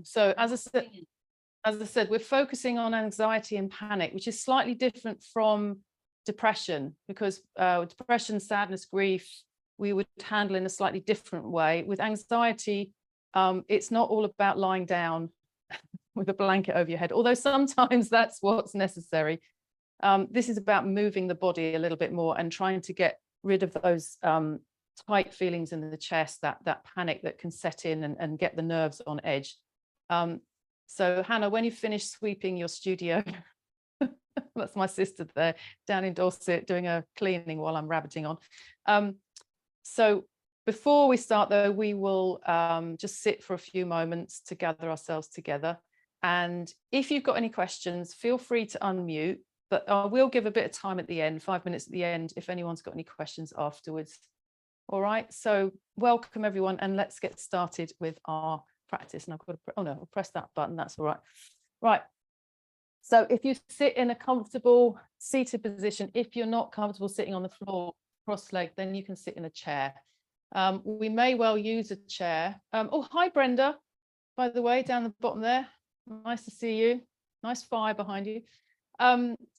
So as I said, we're focusing on anxiety and panic, which is slightly different from depression, because depression, sadness, grief, we would handle in a slightly different way. With anxiety, it's not all about lying down with a blanket over your head, although sometimes that's what's necessary. This is about moving the body a little bit more and trying to get rid of those tight feelings in the chest, that panic that can set in and get the nerves on edge. So Hannah, when you finish sweeping your studio, that's my sister there down in Dorset doing a cleaning while I'm rabbiting on. So before we start though, we will just sit for a few moments to gather ourselves together. And if you've got any questions, feel free to unmute, but I will give a bit of time at the end, 5 minutes at the end, if anyone's got any questions afterwards. All right, so welcome everyone, and let's get started with our practice. And I've got to, oh no, I'll press that button, that's all right. Right, so if you sit in a comfortable seated position, if you're not comfortable sitting on the floor cross-legged, then you can sit in a chair. We may well use a chair. Oh, hi Brenda, by the way, down the bottom there. Nice to see you. Nice fire behind you.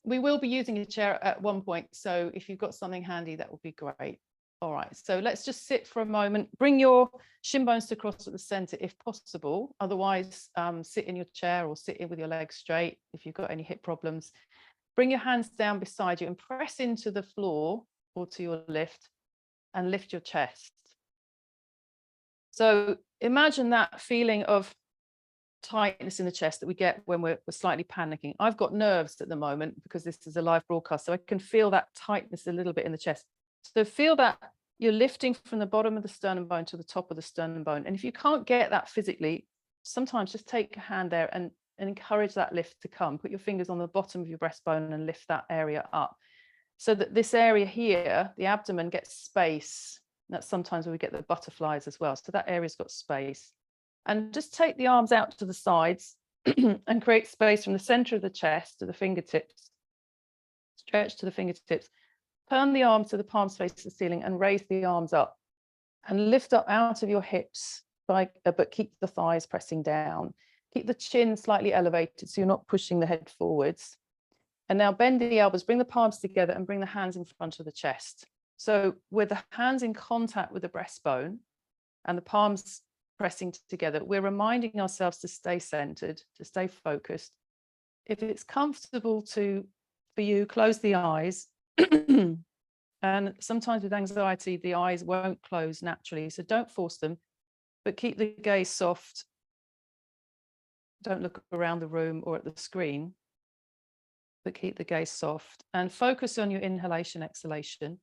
We will be using a chair at one point, so if you've got something handy, that would be great. All right, so let's just sit for a moment. Bring your shin bones to cross at the center if possible. Otherwise, sit in your chair or sit in with your legs straight if you've got any hip problems. Bring your hands down beside you and press into the floor or to your lift and lift your chest. So imagine that feeling of tightness in the chest that we get when we're slightly panicking. I've got nerves at the moment because this is a live broadcast, so I can feel that tightness a little bit in the chest. So feel that you're lifting from the bottom of the sternum bone to the top of the sternum bone. And if you can't get that physically, sometimes just take a hand there and encourage that lift to come. Put your fingers on the bottom of your breastbone and lift that area up, so that this area here, the abdomen, gets space. That's sometimes where we get the butterflies as well. So that area's got space. And just take the arms out to the sides and create space from the center of the chest to the fingertips. Stretch to the fingertips. Turn the arms so the palms face the ceiling and raise the arms up and lift up out of your hips, but keep the thighs pressing down. Keep the chin slightly elevated so you're not pushing the head forwards. And now bend the elbows, bring the palms together and bring the hands in front of the chest. So with the hands in contact with the breastbone and the palms pressing together, we're reminding ourselves to stay centered, to stay focused. If it's comfortable for you, close the eyes. And sometimes with anxiety, the eyes won't close naturally, so don't force them, but keep the gaze soft. Don't look around the room or at the screen, but keep the gaze soft and focus on your inhalation, exhalation.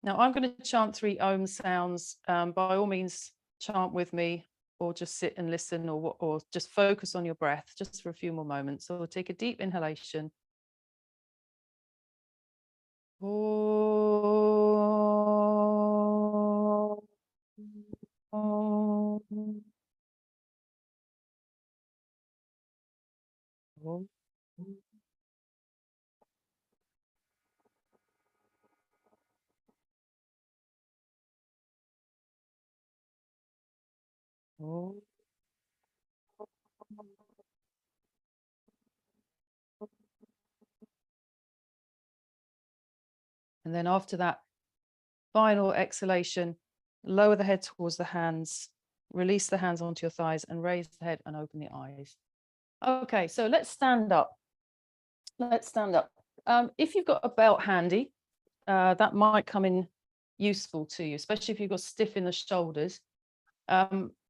Now I'm going to chant 3 Om sounds. By all means, chant with me or just sit and listen, or just focus on your breath just for a few more moments. So we'll take a deep inhalation. And then after that final exhalation, lower the head towards the hands, release the hands onto your thighs and raise the head and open the eyes. Okay, so let's stand up. Let's stand up. If you've got a belt handy, that might come in useful to you, especially if you've got stiff in the shoulders.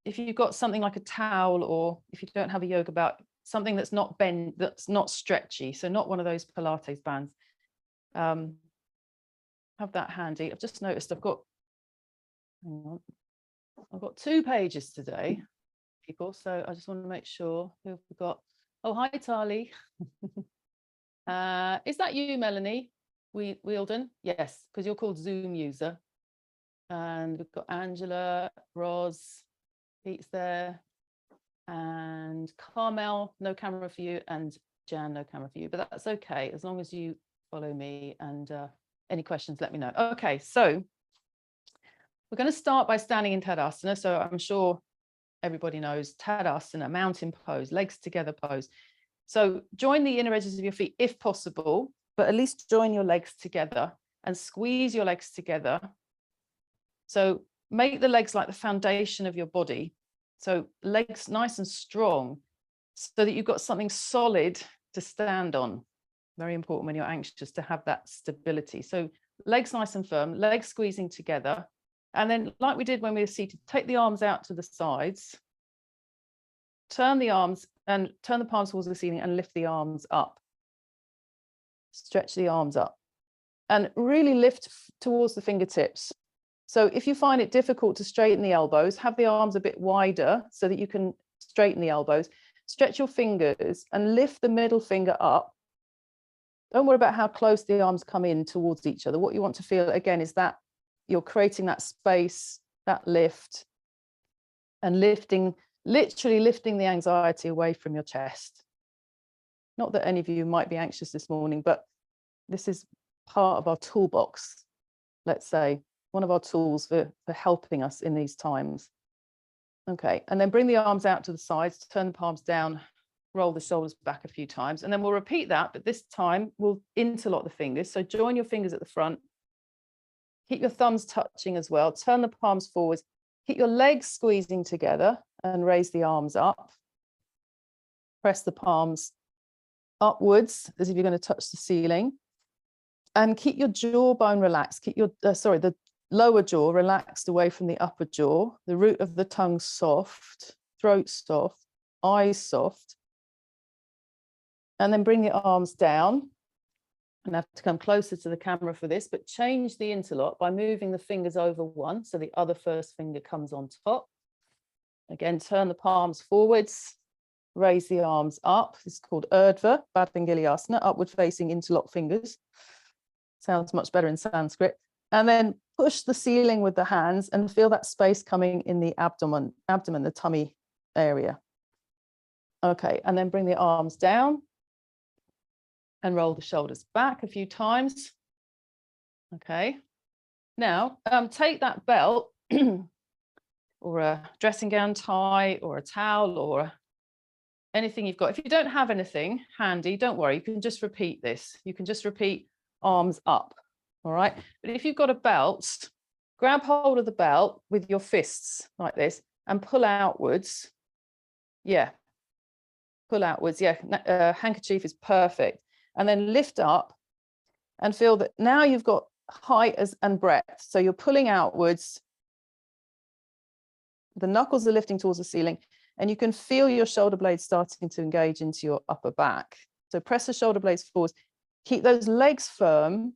If you've got something like a towel, or if you don't have a yoga belt, something that's not bent, that's not stretchy, so not one of those Pilates bands. Have that handy. I've just noticed I've got 2 pages today, people, so I just want to make sure who have we got. Oh, hi Tali. Is that you, Melanie Wielden? Yes, because you're called Zoom user. And we've got Angela, Roz, Pete's there, and Carmel, no camera for you, and Jan, no camera for you, but that's okay as long as you follow me, and any questions, let me know. Okay, so we're going to start by standing in Tadasana. So I'm sure everybody knows Tadasana, mountain pose, legs together pose. So join the inner edges of your feet if possible, but at least join your legs together and squeeze your legs together. So make the legs like the foundation of your body. So legs nice and strong so that you've got something solid to stand on. Very important when you're anxious to have that stability. So legs nice and firm, legs squeezing together. And then like we did when we were seated, take the arms out to the sides, turn the arms and turn the palms towards the ceiling and lift the arms up. Stretch the arms up and really lift towards the fingertips. So if you find it difficult to straighten the elbows, have the arms a bit wider so that you can straighten the elbows. Stretch your fingers and lift the middle finger up. Don't worry about how close the arms come in towards each other. What you want to feel again is that you're creating that space, that lift, and lifting, literally lifting the anxiety away from your chest. Not that any of you might be anxious this morning, but this is part of our toolbox, let's say, one of our tools for helping us in these times. Okay, and then bring the arms out to the sides, turn the palms down, roll the shoulders back a few times, and then we'll repeat that, but this time we'll interlock the fingers. So join your fingers at the front, keep your thumbs touching as well, turn the palms forwards, keep your legs squeezing together and raise the arms up. Press the palms upwards as if you're going to touch the ceiling, and keep your jawbone relaxed. Keep your, the lower jaw relaxed away from the upper jaw, the root of the tongue soft, throat soft, eyes soft. And then bring the arms down. And I have to come closer to the camera for this, but change the interlock by moving the fingers over one, so the other first finger comes on top. Again, turn the palms forwards, raise the arms up. This is called Urdhva, Padangiliasana, upward facing interlock fingers. Sounds much better in Sanskrit. And then push the ceiling with the hands and feel that space coming in the abdomen, the tummy area. Okay, and then bring the arms down and roll the shoulders back a few times. Okay, now take that belt or a dressing gown tie or a towel or anything you've got. If you don't have anything handy, don't worry, you can just repeat this. You can just repeat arms up, all right? But if you've got a belt, grab hold of the belt with your fists like this and pull outwards. Yeah, pull outwards. Yeah, handkerchief is perfect. And then lift up and feel that now you've got height and breadth. So you're pulling outwards. The knuckles are lifting towards the ceiling and you can feel your shoulder blades starting to engage into your upper back. So press the shoulder blades forwards. Keep those legs firm,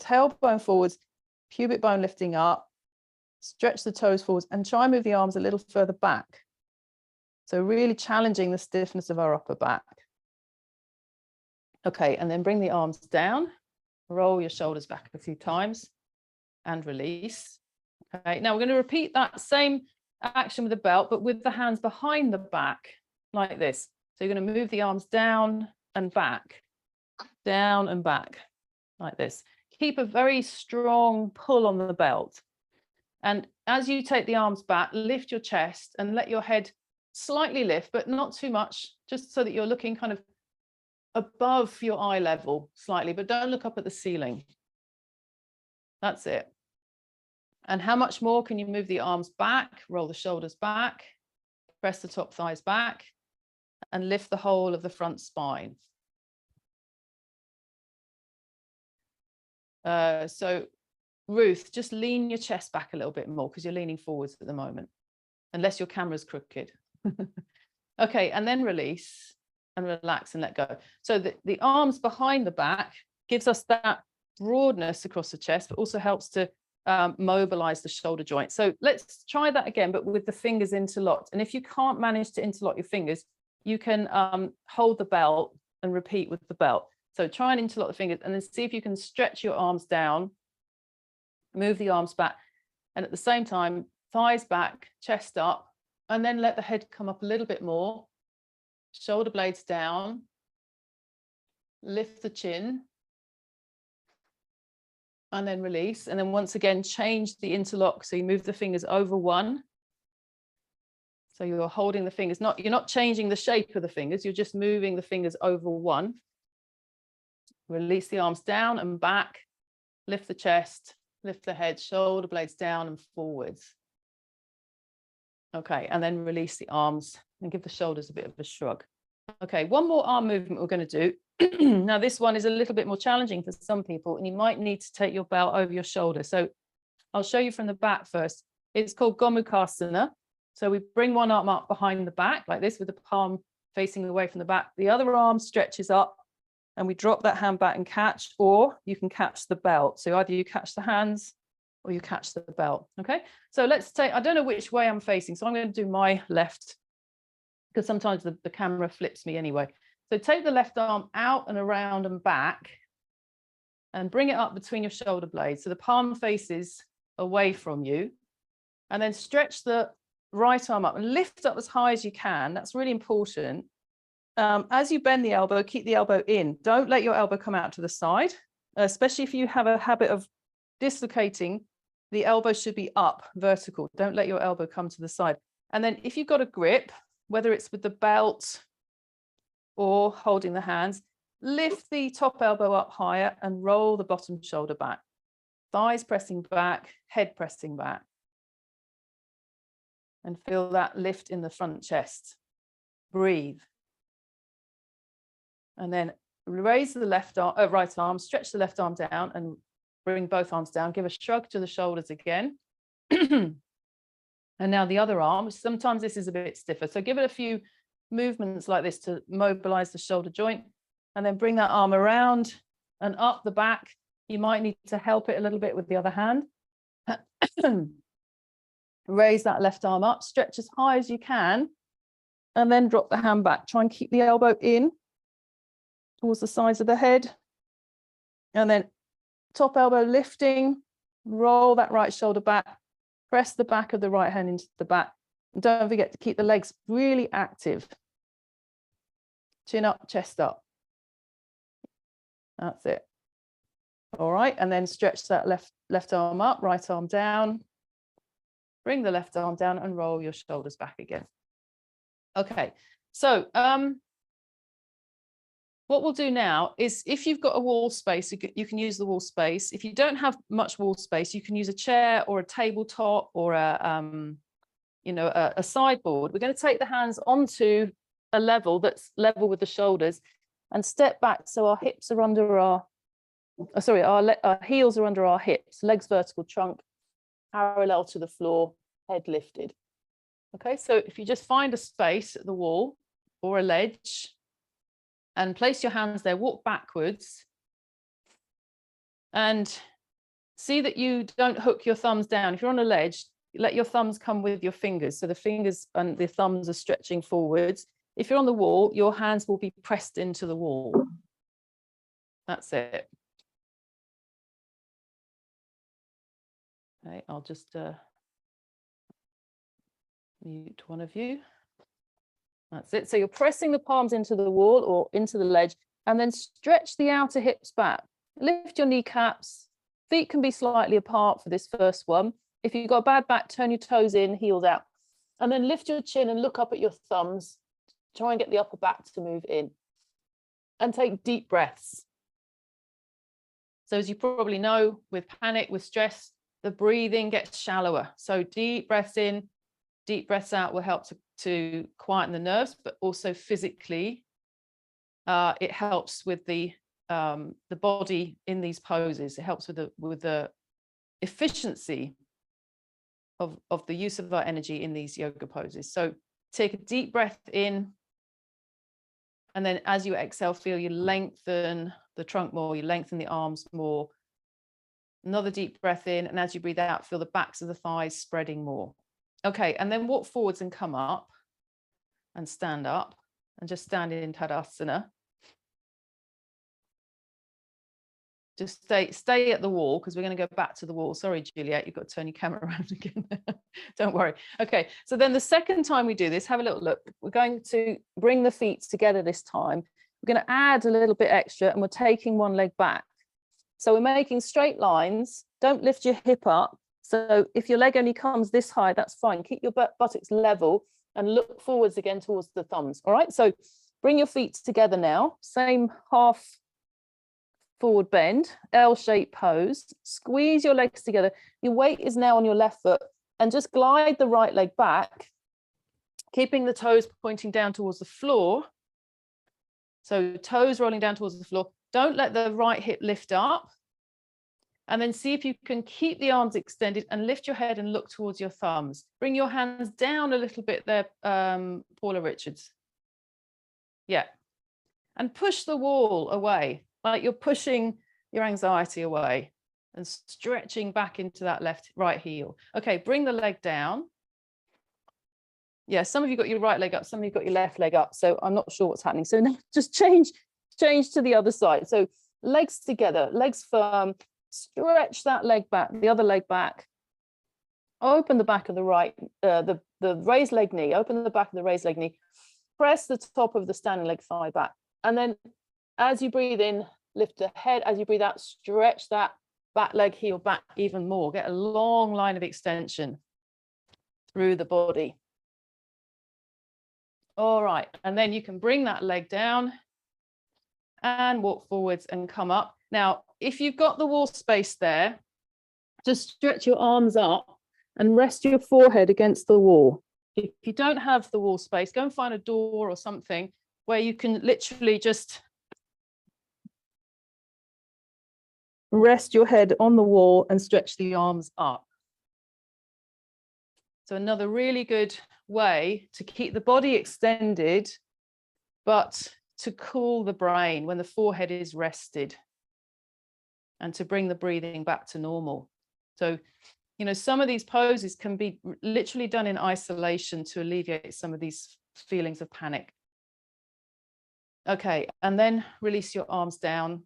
tailbone forwards, pubic bone lifting up, stretch the toes forwards and try and move the arms a little further back. So really challenging the stiffness of our upper back. Okay, and then bring the arms down, roll your shoulders back a few times and release. Okay, now we're going to repeat that same action with the belt, but with the hands behind the back like this. So you're going to move the arms down and back like this. Keep a very strong pull on the belt. And as you take the arms back, lift your chest and let your head slightly lift, but not too much, just so that you're looking kind of above your eye level slightly, but don't look up at the ceiling. That's it. And how much more can you move the arms back, roll the shoulders back, press the top thighs back, and lift the whole of the front spine. So Ruth, just lean your chest back a little bit more because you're leaning forwards at the moment, unless your camera's crooked. Okay, and then release and relax and let go. So the arms behind the back gives us that broadness across the chest, but also helps to mobilize the shoulder joint. So let's try that again, but with the fingers interlocked. And if you can't manage to interlock your fingers, you can hold the belt and repeat with the belt. So try and interlock the fingers and then see if you can stretch your arms down, move the arms back, and at the same time, thighs back, chest up, and then let the head come up a little bit more. Shoulder blades down, lift the chin, and then release. And then once again, change the interlock. So you move the fingers over one, So you're holding the fingers, you're not changing the shape of the fingers, you're just moving the fingers over one. Release the arms down and back, lift the chest, lift the head, shoulder blades down and forwards. Okay, and then release the arms and give the shoulders a bit of a shrug. Okay, one more arm movement we're going to do. Now, this one is a little bit more challenging for some people, and you might need to take your belt over your shoulder. So I'll show you from the back first. It's called Gomukhasana. So we bring one arm up behind the back like this with the palm facing away from the back. The other arm stretches up and we drop that hand back and catch, or you can catch the belt. So either you catch the hands or you catch the belt. Okay, so let's take, I don't know which way I'm facing, so I'm going to do my left because sometimes the camera flips me anyway. So take the left arm out and around and back and bring it up between your shoulder blades. So the palm faces away from you, and then stretch the right arm up and lift up as high as you can. That's really important. As you bend the elbow, keep the elbow in. Don't let your elbow come out to the side, especially if you have a habit of dislocating. The elbow should be up, vertical. Don't let your elbow come to the side. And then if you've got a grip, whether it's with the belt or holding the hands, lift the top elbow up higher and roll the bottom shoulder back. Thighs pressing back, head pressing back. And feel that lift in the front chest. Breathe. And then raise the right arm, stretch the left arm down and bring both arms down. Give a shrug to the shoulders again. And now the other arm. Sometimes this is a bit stiffer. So give it a few movements like this to mobilize the shoulder joint. And then bring that arm around and up the back. You might need to help it a little bit with the other hand. Raise that left arm up, stretch as high as you can, and then drop the hand back. Try and keep the elbow in towards the sides of the head. And then top elbow lifting, roll that right shoulder back, press the back of the right hand into the back. And don't forget to keep the legs really active. Chin up, chest up. That's it. All right, and then stretch that left arm up, right arm down. Bring the left arm down and roll your shoulders back again. Okay, so what we'll do now is, if you've got a wall space, you can use the wall space. If you don't have much wall space, you can use a chair or a tabletop or a sideboard. We're going to take the hands onto a level that's level with the shoulders and step back so our hips are under our heels are under our hips, legs vertical, trunk parallel to the floor, head lifted. Okay, so if you just find a space at the wall or a ledge and place your hands there, walk backwards and see that you don't hook your thumbs down. If you're on a ledge, let your thumbs come with your fingers. So the fingers and the thumbs are stretching forwards. If you're on the wall, your hands will be pressed into the wall. That's it. Okay, I'll just mute one of you. That's it. So you're pressing the palms into the wall or into the ledge, and then stretch the outer hips back. Lift your kneecaps. Feet can be slightly apart for this first one. If you've got a bad back, turn your toes in, heels out. And then lift your chin and look up at your thumbs. Try and get the upper back to move in. And take deep breaths. So as you probably know, with panic, with stress, the breathing gets shallower. So deep breaths in, deep breaths out will help to quieten the nerves, but also physically, it helps with the body in these poses. It helps with the efficiency of the use of our energy in these yoga poses. So take a deep breath in, and then as you exhale, feel you lengthen the trunk more, you lengthen the arms more. Another deep breath in, and as you breathe out, feel the backs of the thighs spreading more. Okay, and then walk forwards and come up and stand up and just stand in Tadasana. Just stay at the wall, because we're going to go back to the wall. Sorry, Juliet, you've got to turn your camera around again. Don't worry. Okay, so then the second time we do this, have a little look. We're going to bring the feet together this time. We're going to add a little bit extra, and we're taking one leg back. So we're making straight lines. Don't lift your hip up. So if your leg only comes this high, that's fine. Keep your buttocks level, and look forwards again towards the thumbs. All right, so bring your feet together now, same half forward bend, L-shaped pose, squeeze your legs together. Your weight is now on your left foot, and just glide the right leg back, keeping the toes pointing down towards the floor. So toes rolling down towards the floor. Don't let the right hip lift up. And then see if you can keep the arms extended and lift your head and look towards your thumbs. Bring your hands down a little bit there, Paula Richards. Yeah. And push the wall away, like you're pushing your anxiety away and stretching back into that right heel. Okay, bring the leg down. Yeah, some of you got your right leg up, some of you got your left leg up. So I'm not sure what's happening. So now just change to the other side. So legs together, legs firm. Stretch that leg back, the other leg back. Open the back of the right, the raised leg knee. Open the back of the raised leg knee. Press the top of the standing leg thigh back. And then as you breathe in, lift the head. As you breathe out, stretch that back leg heel back even more. Get a long line of extension through the body. All right, and then you can bring that leg down and walk forwards and come up. Now, if you've got the wall space there, just stretch your arms up and rest your forehead against the wall. If you don't have the wall space, go and find a door or something where you can literally just rest your head on the wall and stretch the arms up. So another really good way to keep the body extended, but to cool the brain when the forehead is rested, and to bring the breathing back to normal. So, you know, some of these poses can be literally done in isolation to alleviate some of these feelings of panic. Okay, and then release your arms down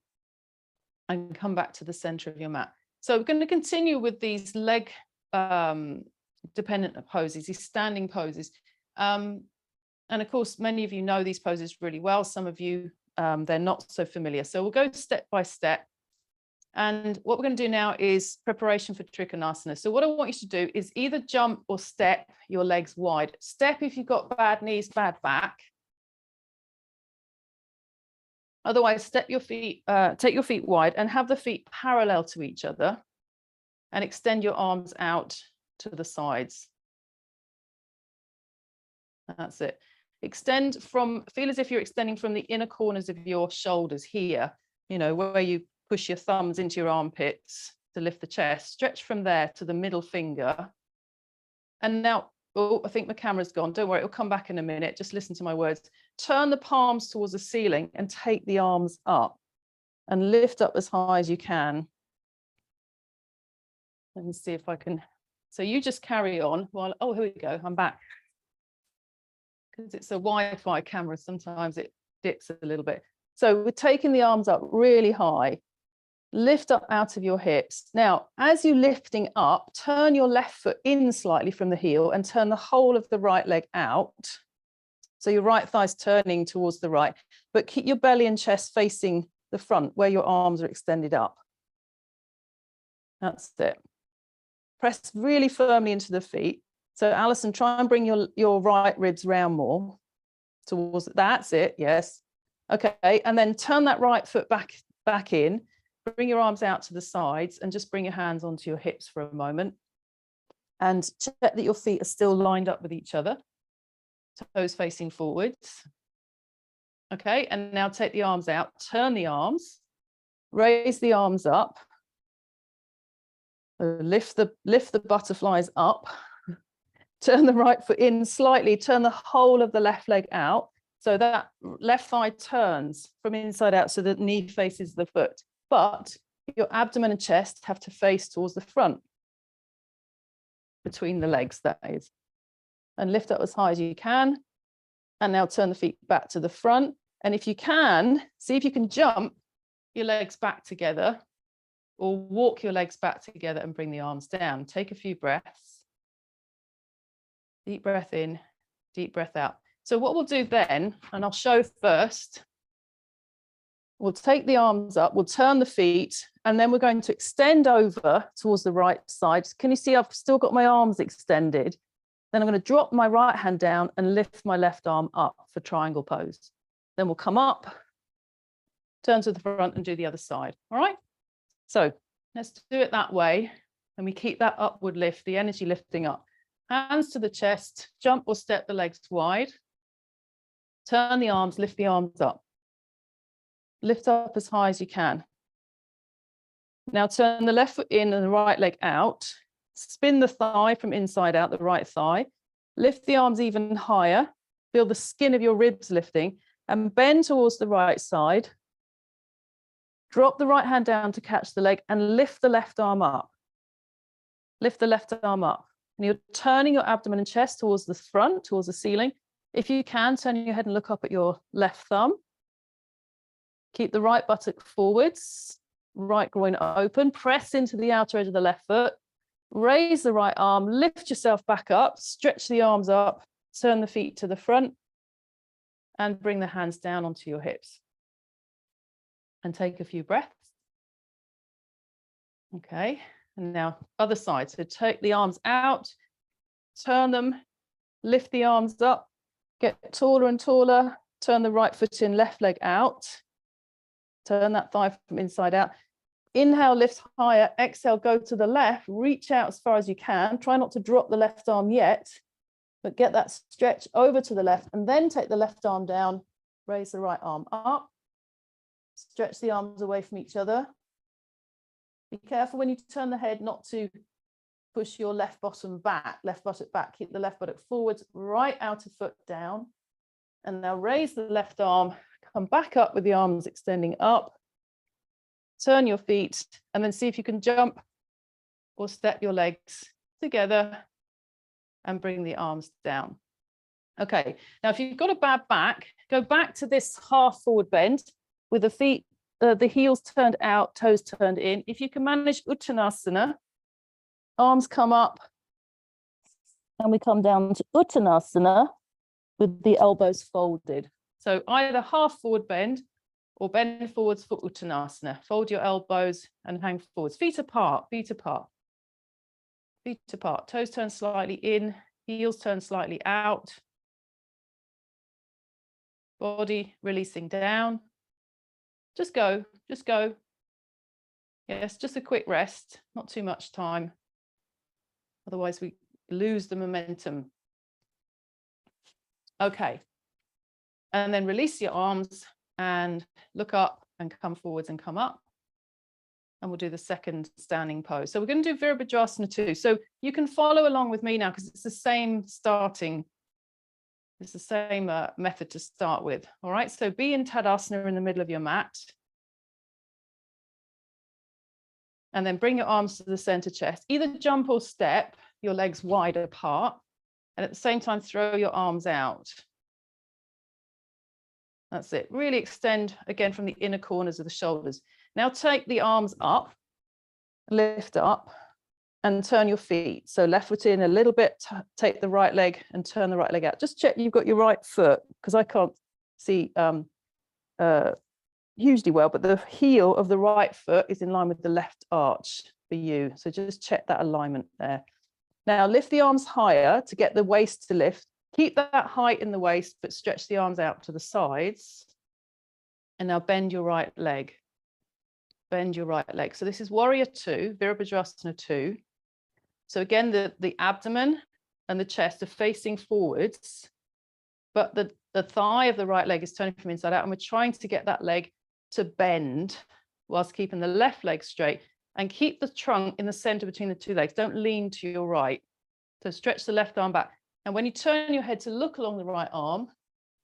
and come back to the center of your mat. So we're going to continue with these leg dependent poses, these standing poses. And of course, many of you know these poses really well. Some of you, they're not so familiar. So we'll go step by step. And what we're going to do now is preparation for Trikonasana. So what I want you to do is either jump or step your legs wide. Step if you've got bad knees, bad back. Otherwise, step your feet, take your feet wide and have the feet parallel to each other and extend your arms out to the sides. That's it. Extend from, feel as if you're extending from the inner corners of your shoulders here, you know, where you push your thumbs into your armpits to lift the chest. Stretch from there to the middle finger. And now, oh, I think my camera's gone. Don't worry, it'll come back in a minute. Just listen to my words. Turn the palms towards the ceiling and take the arms up and lift up as high as you can. Let me see if I can. So you just carry on while, oh, here we go. I'm back. Because it's a Wi-Fi camera, sometimes it dips a little bit. So we're taking the arms up really high. Lift up out of your hips. Now, as you're lifting up, turn your left foot in slightly from the heel and turn the whole of the right leg out. So your right thigh's turning towards the right, but keep your belly and chest facing the front where your arms are extended up. That's it. Press really firmly into the feet. So Alison, try and bring your right ribs round more towards, that's it, yes. Okay, and then turn that right foot back in. Bring your arms out to the sides and just bring your hands onto your hips for a moment. And check that your feet are still lined up with each other. Toes facing forwards. Okay, and now take the arms out, turn the arms, raise the arms up. Lift the butterflies up. Turn the right foot in slightly, turn the whole of the left leg out. So that left thigh turns from inside out so the knee faces the foot. But your abdomen and chest have to face towards the front, between the legs, that is. And lift up as high as you can. And now turn the feet back to the front. And if you can, see if you can jump your legs back together or walk your legs back together and bring the arms down. Take a few breaths. Deep breath in, deep breath out. So what we'll do then, and I'll show first, we'll take the arms up, we'll turn the feet, and then we're going to extend over towards the right side. Can you see I've still got my arms extended? Then I'm going to drop my right hand down and lift my left arm up for triangle pose. Then we'll come up, turn to the front and do the other side. All right. So let's do it that way. And we keep that upward lift, the energy lifting up. Hands to the chest, jump or step the legs wide. Turn the arms, lift the arms up. Lift up as high as you can. Now turn the left foot in and the right leg out. Spin the thigh from inside out, the right thigh. Lift the arms even higher. Feel the skin of your ribs lifting and bend towards the right side. Drop the right hand down to catch the leg and lift the left arm up. Lift the left arm up. And you're turning your abdomen and chest towards the front, towards the ceiling. If you can, turn your head and look up at your left thumb. Keep the right buttock forwards, right groin open. Press into the outer edge of the left foot. Raise the right arm, lift yourself back up, stretch the arms up, turn the feet to the front, and bring the hands down onto your hips. And take a few breaths. Okay. And now other side. So take the arms out, turn them, lift the arms up, get taller and taller, turn the right foot in, left leg out, turn that thigh from inside out. Inhale, lift higher, exhale, go to the left, reach out as far as you can. Try not to drop the left arm yet, but get that stretch over to the left and then take the left arm down, raise the right arm up, stretch the arms away from each other. Be careful when you turn the head not to push your left bottom back, left buttock back. Keep the left buttock forwards, right outer foot down. And now raise the left arm, come back up with the arms extending up. Turn your feet and then see if you can jump or step your legs together and bring the arms down. Okay, now if you've got a bad back, go back to this half forward bend with the feet, the heels turned out, toes turned in. If you can manage Uttanasana, arms come up and we come down to Uttanasana with the elbows folded. So either half forward bend or bend forwards for Uttanasana. Fold your elbows and hang forwards. Feet apart, feet apart. Feet apart. Toes turn slightly in, heels turn slightly out. Body releasing down. Just go, just go. Yes, just a quick rest, not too much time. Otherwise we lose the momentum. Okay. And then release your arms and look up and come forwards and come up. And we'll do the second standing pose. So we're going to do Virabhadrasana too. So you can follow along with me now because it's the same starting. It's the same method to start with. All right, so be in Tadasana in the middle of your mat. And then bring your arms to the center chest. Either jump or step your legs wide apart. And at the same time, throw your arms out. That's it. Really extend again from the inner corners of the shoulders. Now take the arms up, lift up, and turn your feet. So left foot in a little bit, take the right leg and turn the right leg out. Just check you've got your right foot, because I can't see hugely well, but the heel of the right foot is in line with the left arch for you. So just check that alignment there. Now lift the arms higher to get the waist to lift. Keep that height in the waist, but stretch the arms out to the sides. And now bend your right leg. Bend your right leg. So this is Warrior 2, Virabhadrasana 2. So again, the abdomen and the chest are facing forwards, but the thigh of the right leg is turning from inside out. And we're trying to get that leg to bend whilst keeping the left leg straight and keep the trunk in the center between the two legs. Don't lean to your right. So stretch the left arm back. And when you turn your head to look along the right arm,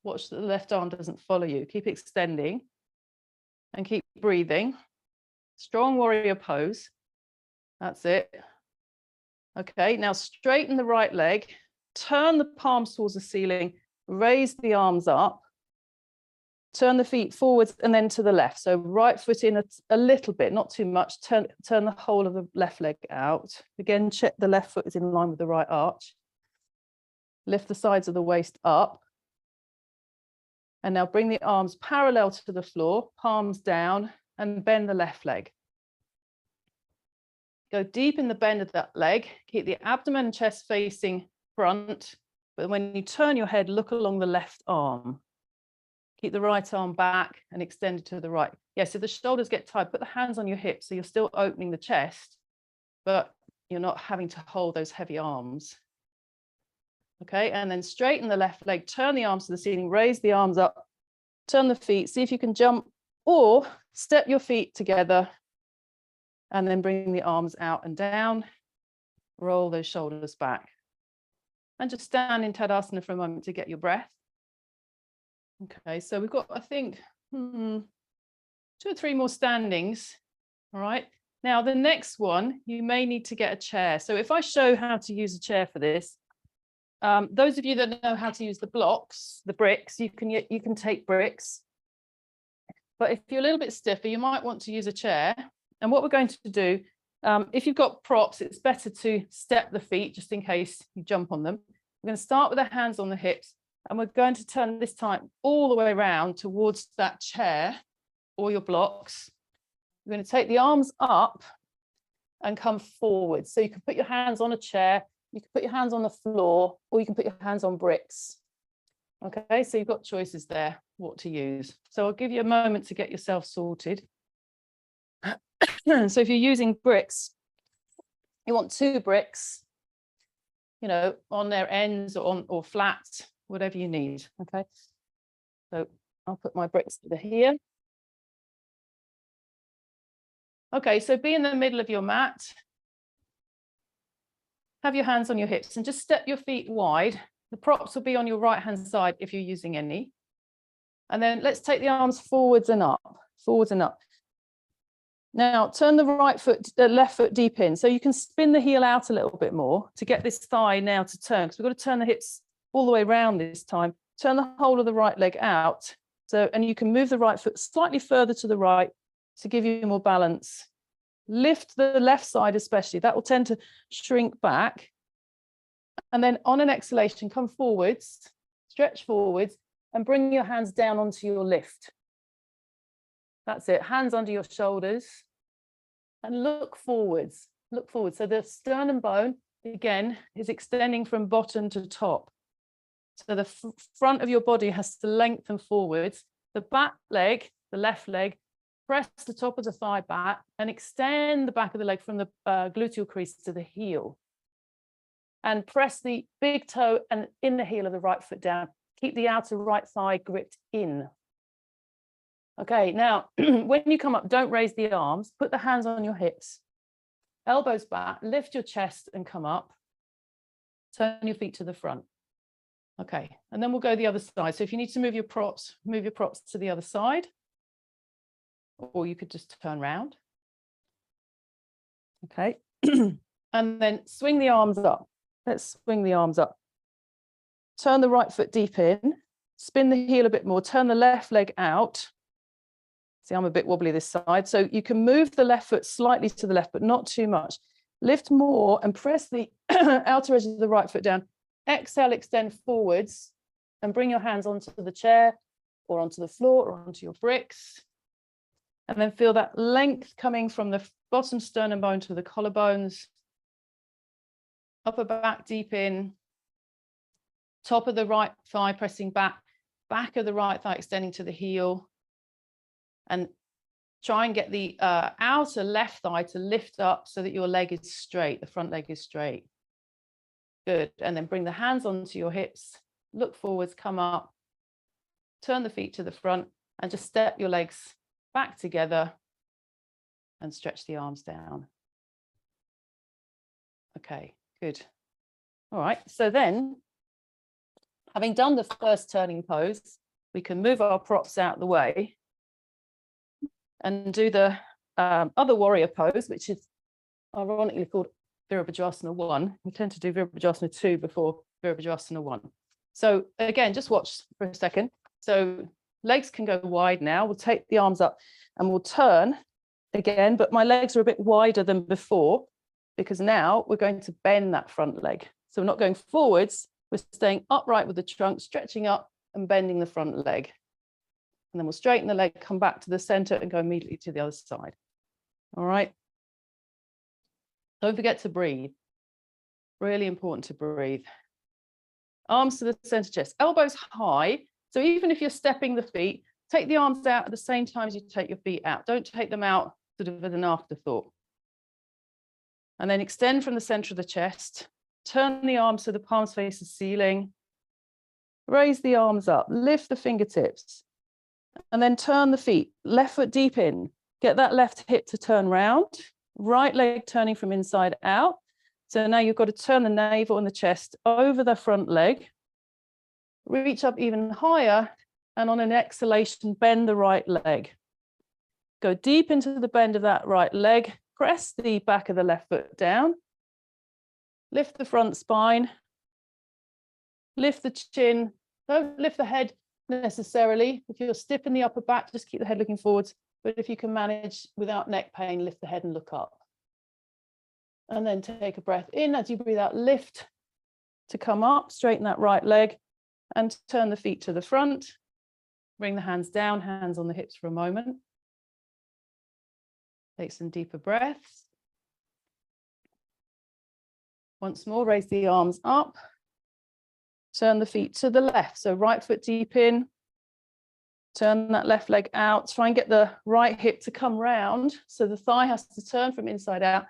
watch that the left arm doesn't follow you. Keep extending and keep breathing. Strong warrior pose. That's it. Okay, now straighten the right leg, turn the palms towards the ceiling, raise the arms up, turn the feet forwards and then to the left. So right foot in a little bit, not too much. Turn the whole of the left leg out. Again, check the left foot is in line with the right arch. Lift the sides of the waist up. And now bring the arms parallel to the floor, palms down, and bend the left leg. Go deep in the bend of that leg. Keep the abdomen and chest facing front, but when you turn your head, look along the left arm. Keep the right arm back and extend it to the right. Yes, if the shoulders get tight, put the hands on your hips so you're still opening the chest, but you're not having to hold those heavy arms. Okay, and then straighten the left leg, turn the arms to the ceiling, raise the arms up, turn the feet, see if you can jump or step your feet together and then bring the arms out and down, roll those shoulders back. And just stand in Tadasana for a moment to get your breath. Okay, so we've got, I think, 2 or 3 more standings. All right, now the next one, you may need to get a chair. So if I show how to use a chair for this, those of you that know how to use the blocks, the bricks, you can take bricks. But if you're a little bit stiffer, you might want to use a chair. And what we're going to do, if you've got props, it's better to step the feet just in case you jump on them. We're going to start with the hands on the hips, and we're going to turn this time all the way around towards that chair or your blocks. You're going to take the arms up and come forward. So you can put your hands on a chair, you can put your hands on the floor, or you can put your hands on bricks. Okay, so you've got choices there, what to use. So I'll give you a moment to get yourself sorted. So if you're using bricks, you want 2 bricks, you know, on their ends or flat, whatever you need. Okay, so I'll put my bricks over here. Okay, so be in the middle of your mat. Have your hands on your hips and just step your feet wide. The props will be on your right hand side if you're using any. And then let's take the arms forwards and up, forwards and up. Now turn the left foot deep in. So you can spin the heel out a little bit more to get this thigh now to turn, because we've got to turn the hips all the way around this time. Turn the whole of the right leg out. So, and you can move the right foot slightly further to the right to give you more balance. Lift the left side especially, that will tend to shrink back. And then on an exhalation, come forwards, stretch forwards, and bring your hands down onto your lift. That's it, hands under your shoulders, and look forwards, look forward. So the sternum bone, again, is extending from bottom to top. So the front of your body has to lengthen forwards. The back leg, the left leg, press the top of the thigh back and extend the back of the leg from the gluteal crease to the heel. And press the big toe and inner heel of the right foot down. Keep the outer right thigh gripped in. Okay, now when you come up, don't raise the arms. Put the hands on your hips. Elbows back, lift your chest and come up. Turn your feet to the front. Okay, and then we'll go the other side. So if you need to move your props to the other side. Or you could just turn round. Okay, and then swing the arms up. Let's swing the arms up. Turn the right foot deep in, spin the heel a bit more, turn the left leg out. See, I'm a bit wobbly this side. So you can move the left foot slightly to the left, but not too much. Lift more and press the outer edge of the right foot down. Exhale, extend forwards and bring your hands onto the chair or onto the floor or onto your bricks. And then feel that length coming from the bottom sternum bone to the collarbones. Upper back deep in. Top of the right thigh pressing back. Back of the right thigh extending to the heel. And try and get the outer left thigh to lift up so that your leg is straight. The front leg is straight. Good. And then bring the hands onto your hips. Look forwards, come up. Turn the feet to the front and just step your legs back together and stretch the arms down. Okay, good. All right, so then, having done the first turning pose, we can move our props out of the way and do the other warrior pose, which is ironically called Virabhadrasana 1. We tend to do Virabhadrasana 2 before Virabhadrasana 1. So again, just watch for a second. So legs can go wide now. We'll take the arms up and we'll turn again, but my legs are a bit wider than before because now we're going to bend that front leg. So we're not going forwards, we're staying upright with the trunk, stretching up and bending the front leg. And then we'll straighten the leg, come back to the center and go immediately to the other side. All right. Don't forget to breathe. Really important to breathe. arms to the center chest, elbows high. So even if you're stepping the feet, take the arms out at the same time as you take your feet out. Don't take them out sort of as an afterthought. And then extend from the center of the chest. Turn the arms so the palms face the ceiling. Raise the arms up, lift the fingertips, and then turn the feet, left foot deep in. Get that left hip to turn round, right leg turning from inside out. So now you've got to turn the navel and the chest over the front leg. Reach up even higher, and on an exhalation, bend the right leg. Go deep into the bend of that right leg. Press the back of the left foot down. Lift the front spine. Lift the chin. Don't lift the head necessarily. If you're stiff in the upper back, just keep the head looking forwards. But if you can manage without neck pain, lift the head and look up. And then take a breath in as you breathe out, lift to come up, straighten that right leg and turn the feet to the front. Bring the hands down, hands on the hips for a moment. Take some deeper breaths. Once more, raise the arms up. Turn the feet to the left. So right foot deep in. Turn that left leg out. Try and get the right hip to come round. So the thigh has to turn from inside out.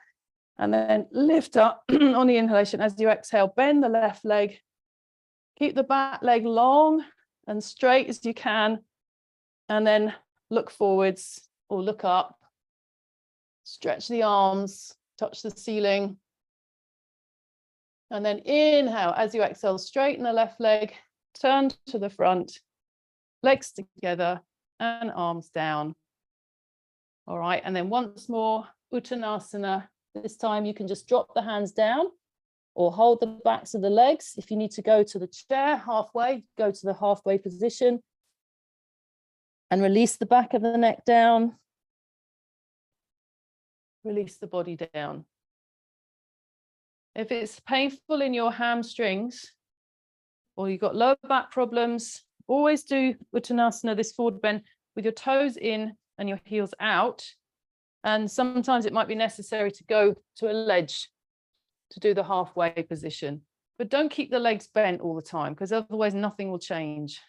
And then lift up on the inhalation. As you exhale, bend the left leg. Keep the back leg long and straight as you can. And then look forwards or look up. Stretch the arms, touch the ceiling. And then inhale, as you exhale, straighten the left leg, turn to the front, legs together and arms down. All right, and then once more, Uttanasana. This time you can just drop the hands down or hold the backs of the legs. If you need to go to the chair halfway, go to the halfway position and release the back of the neck down. Release the body down. If it's painful in your hamstrings or you've got lower back problems, always do Uttanasana, this forward bend, with your toes in and your heels out. And sometimes it might be necessary to go to a ledge to do the halfway position. But don't keep the legs bent all the time, because otherwise nothing will change.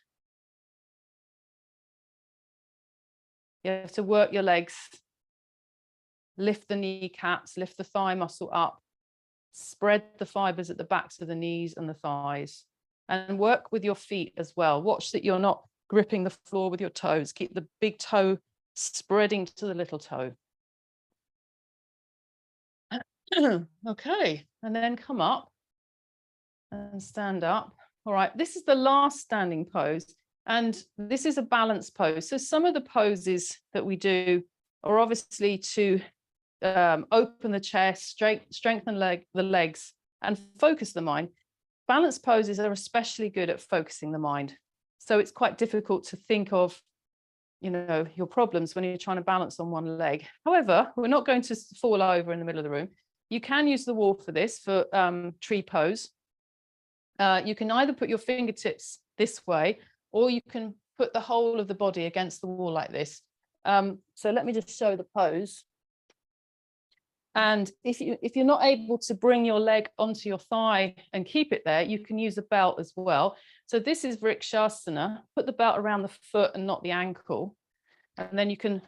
You have to work your legs. Lift the kneecaps, lift the thigh muscle up. Spread the fibers at the backs of the knees and the thighs. And work with your feet as well. Watch that you're not gripping the floor with your toes. Keep the big toe spreading to the little toe. Okay, and then come up and stand up. All right, this is the last standing pose, and this is a balance pose. So some of the poses that we do are obviously to open the chest, strengthen the legs, and focus the mind. Balance poses are especially good at focusing the mind. So it's quite difficult to think of, you know, your problems when you're trying to balance on one leg. However, we're not going to fall over in the middle of the room. You can use the wall for this, for tree pose. You can either put your fingertips this way, or you can put the whole of the body against the wall like this. So let me just show the pose. And if you're not able to bring your leg onto your thigh and keep it there, you can use a belt as well. So this is Vrikshasana. Put the belt around the foot and not the ankle. And then you can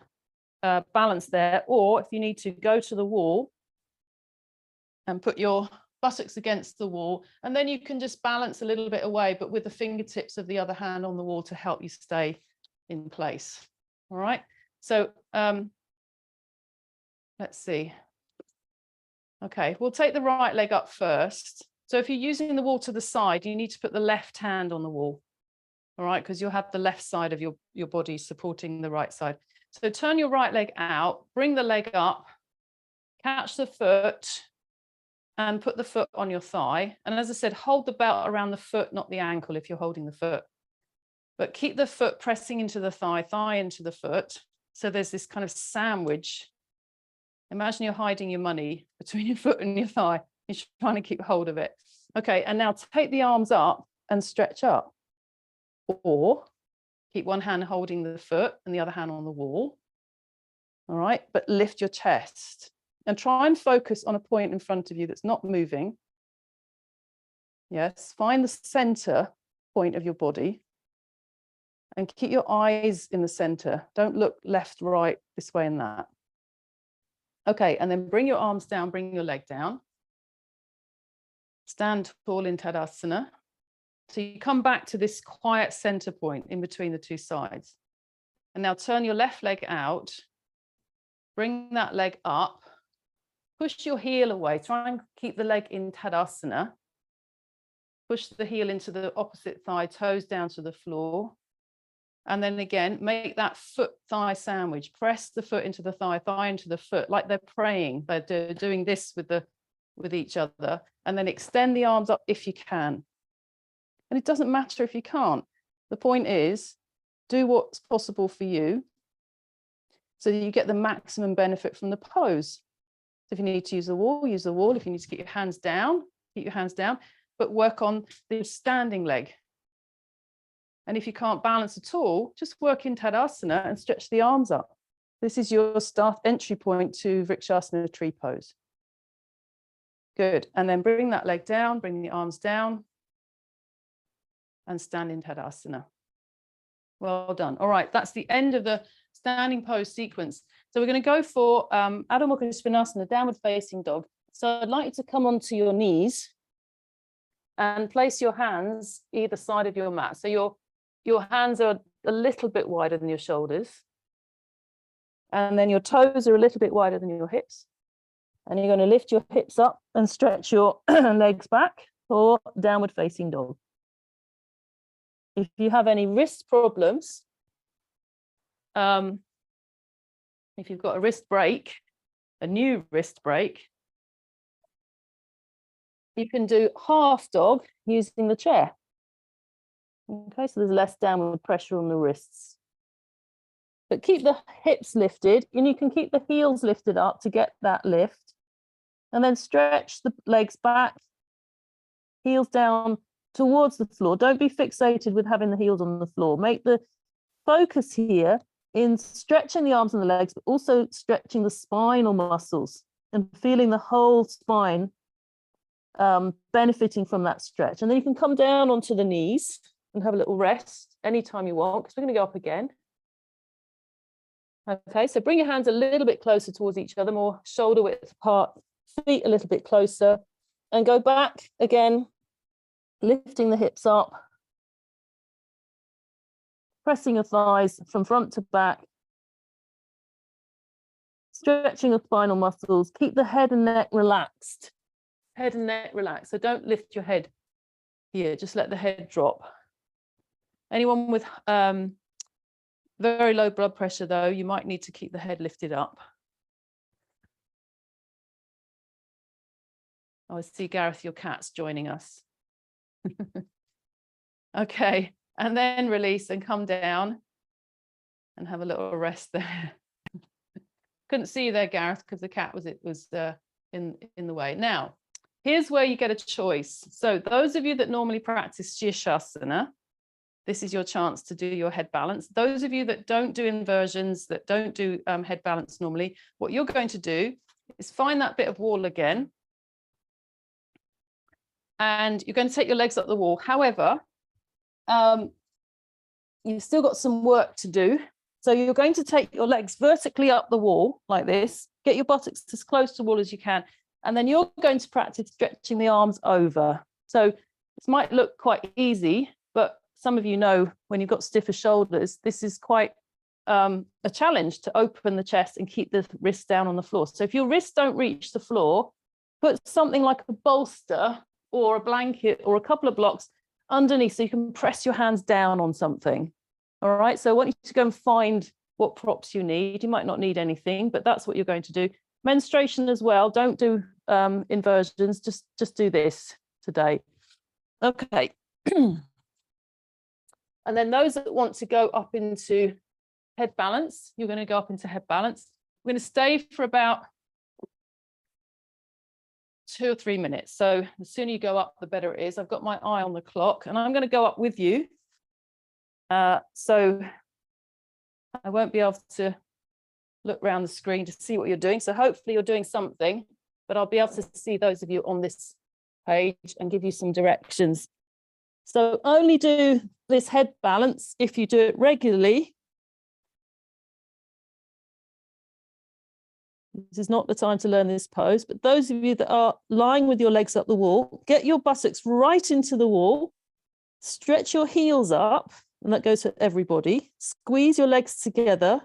balance there. Or if you need to, go to the wall and put your buttocks against the wall. And then you can just balance a little bit away, but with the fingertips of the other hand on the wall to help you stay in place. All right. So let's see. Okay, we'll take the right leg up first. So if you're using the wall to the side, you need to put the left hand on the wall. All right, because you'll have the left side of your body supporting the right side. So turn your right leg out, bring the leg up, catch the foot, and put the foot on your thigh. And as I said, hold the belt around the foot, not the ankle if you're holding the foot. But keep the foot pressing into the thigh, thigh into the foot. So there's this kind of sandwich. Imagine you're hiding your money between your foot and your thigh. You're trying to keep hold of it. Okay, and now take the arms up and stretch up. Or keep one hand holding the foot and the other hand on the wall. All right, but lift your chest. And try and focus on a point in front of you that's not moving. Yes, find the center point of your body and keep your eyes in the center. Don't look left, right, this way and that. Okay, and then bring your arms down, bring your leg down. Stand tall in Tadasana. So you come back to this quiet center point in between the two sides. And now turn your left leg out. Bring that leg up. Push your heel away. Try and keep the leg in Tadasana. Push the heel into the opposite thigh, toes down to the floor. And then again, make that foot-thigh sandwich. Press the foot into the thigh, thigh into the foot, like they're praying. They're doing this with each other. And then extend the arms up if you can. And it doesn't matter if you can't. The point is, do what's possible for you so that you get the maximum benefit from the pose. If you need to use the wall, use the wall. If you need to keep your hands down, keep your hands down, but work on the standing leg. And if you can't balance at all, just work in Tadasana and stretch the arms up. This is your entry point to Vrikshasana tree pose. Good. And then bring that leg down, bring the arms down, and stand in Tadasana. Well done. All right, that's the end of the standing pose sequence. So we're going to go for Adho Mukha Svanasana, downward facing dog. So I'd like you to come onto your knees and place your hands either side of your mat. So your hands are a little bit wider than your shoulders. And then your toes are a little bit wider than your hips. And you're going to lift your hips up and stretch your legs back for downward facing dog. If you have any wrist problems, if you've got a wrist break, a new wrist break, you can do half dog using the chair. Okay, so there's less downward pressure on the wrists. But keep the hips lifted, and you can keep the heels lifted up to get that lift. And then stretch the legs back, heels down towards the floor. Don't be fixated with having the heels on the floor. Make the focus here in stretching the arms and the legs, but also stretching the spinal muscles and feeling the whole spine benefiting from that stretch. And then you can come down onto the knees and have a little rest anytime you want, because we're going to go up again. Okay, so bring your hands a little bit closer towards each other, more shoulder width apart, feet a little bit closer, and go back again, lifting the hips up, pressing your thighs from front to back, stretching the spinal muscles, keep the head and neck relaxed. Head and neck relaxed. So don't lift your head here, just let the head drop. Anyone with very low blood pressure, though, you might need to keep the head lifted up. Oh, I see, Gareth, your cat's joining us. Okay, and then release and come down and have a little rest there. Couldn't see you there, Gareth, because the cat was in the way. Now, here's where you get a choice. So those of you that normally practice Shirshasana, this is your chance to do your head balance. Those of you that don't do inversions, that don't do head balance normally, what you're going to do is find that bit of wall again. And you're going to take your legs up the wall. However, you've still got some work to do. So you're going to take your legs vertically up the wall like this, get your buttocks as close to the wall as you can. And then you're going to practice stretching the arms over. So this might look quite easy, but some of you know when you've got stiffer shoulders, this is quite a challenge to open the chest and keep the wrists down on the floor. So if your wrists don't reach the floor, put something like a bolster or a blanket or a couple of blocks underneath so you can press your hands down on something. All right, so I want you to go and find what props you need. You might not need anything, but that's what you're going to do. Menstruation as well, don't do inversions, just do this today. Okay. And then those that want to go up into head balance, you're going to go up into head balance. We're going to stay for about 2 or 3 minutes. So the sooner you go up, the better it is. I've got my eye on the clock and I'm going to go up with you. So I won't be able to look around the screen to see what you're doing. So hopefully you're doing something, but I'll be able to see those of you on this page and give you some directions. So only do this head balance if you do it regularly. This is not the time to learn this pose, but those of you that are lying with your legs up the wall, get your buttocks right into the wall, stretch your heels up, and that goes for everybody. Squeeze your legs together.